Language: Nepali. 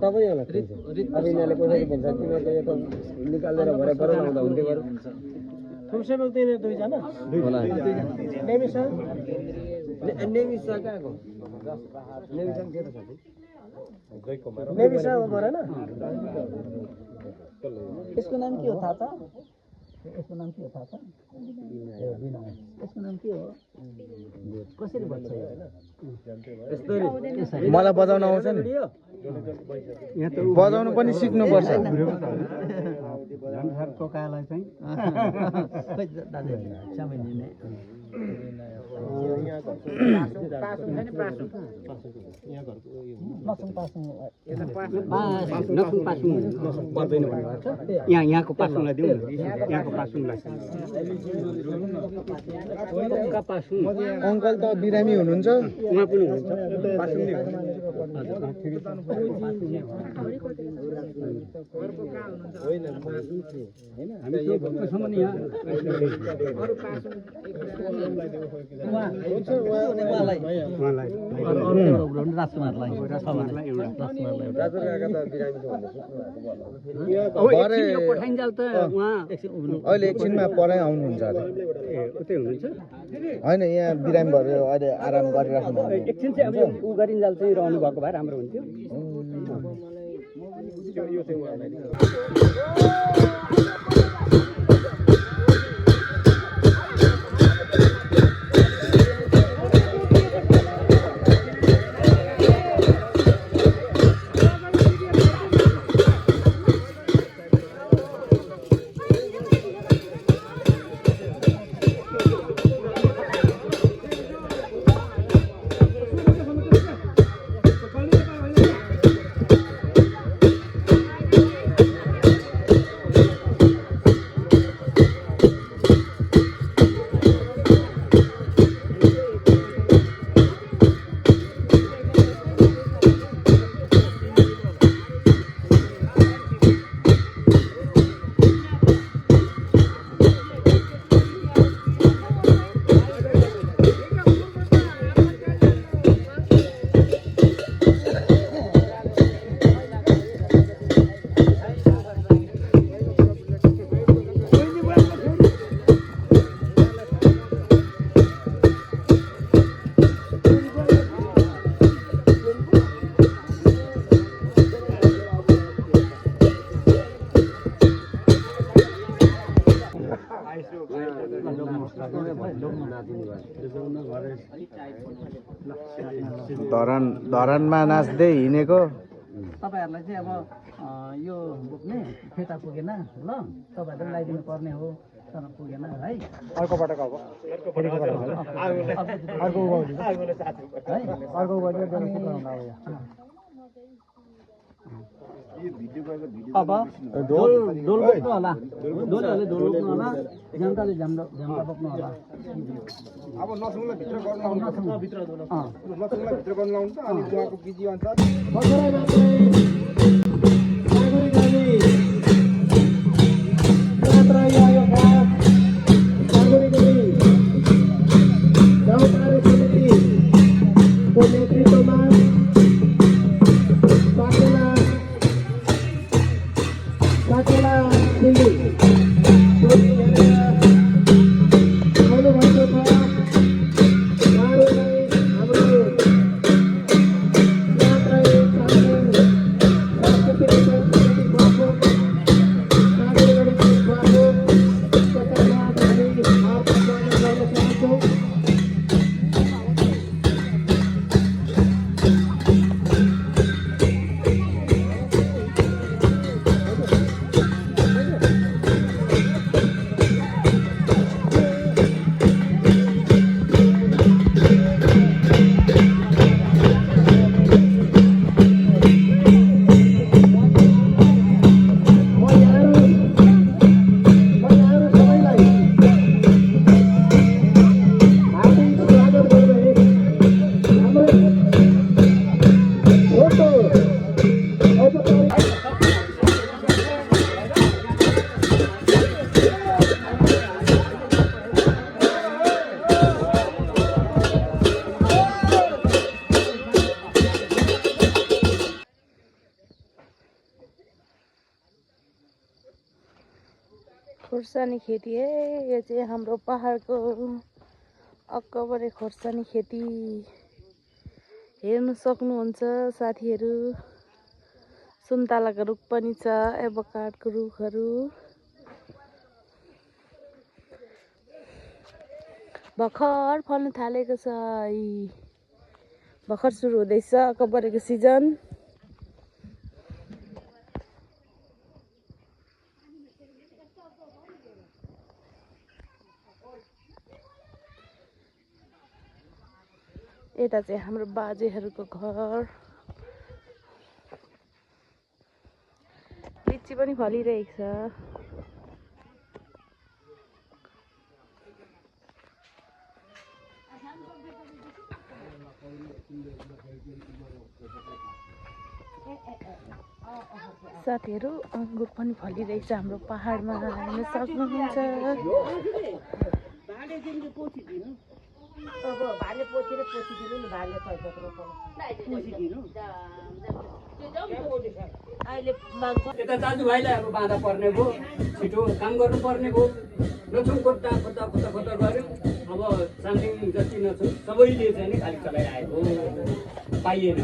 अब यिनीहरूले कसरी भन्छ तिमीहरूले यो त निकालेर भरे पर लाउँदा हुन्थ्यो बरु थुम्से बोक्दैन दुईजना होला नेमिसा नेमिसा कहाँको नेमिसा के त साथी नेमिसा हो भरेन यसको नाम के हो थाहा छ यसको नाम के हो थाहा छ यसको नाम के हो कसरी भन्छ मलाई बजाउन आउँछ नि बजाउनु पनि सिक्नुपर्छ टोकालाई चाहिँ दाजु सामान्य नै यहाँको पासुङलाई दिउँ यहाँको पासुङलाई अङ्कल त बिरामी हुनुहुन्छ उहाँ पनि हुनुहुन्छ पासुङ नै अहिले एकछिनमा परै आउनुहुन्छ अरे होइन यहाँ बिरामी भएर अहिले आराम गरिराख्नु एकछिन चाहिँ अब उ गरिन्जाल चाहिँ रहनु भएको भए राम्रो हुन्थ्यो धरानमा नाच्दै हिँडेको तपाईहरुलाई चाहिँ अब यो बोक्ने फेटा पुगेन ल तपाईहरुले लगाइदिनु पर्ने हो तर पुगेन है अर्को पटक अब अब ढोल बोक्नु होला ढोलहरूले ढोल बोक्नु होला झ्याम्टाले झ्याम्टा बोक्नु होला अब नसुङलाई भित्र गर्न लाउनु भित्र गर्न लाउनु अनि उहाँको विधि अनुसार खोर्सानी खेती है। यो चाहिँ हाम्रो पहाडको अक्कबरे खोर्सानी खेती हेर्न सक्नुहुन्छ साथीहरू। सुन्तलाको रुख पनि छ, एभोकाडको रुखहरू। भर्खर फल्न थालेको छ। भर्खर सुरु हुँदैछ अक्कबरेको सिजन। यता चाहिँ हाम्रो बाजेहरूको घर। लिची पनि फलिरहेको छ। साथीहरू अङ्गुर पनि फलिरहेछ हाम्रो पहाडमा, हेर्न सक्नुहुन्छ। यता दाजुभाइलाई अब बाँधा पर्ने भयो, छिटो काम गर्नुपर्ने भयो। नछौँ खोज्दा खोज्दा खोज्दा खोज्दा गऱ्यो। अब सामसिङ जति नछौँ सबैले चाहिँ नि खाली चलाइआएको पाइएन।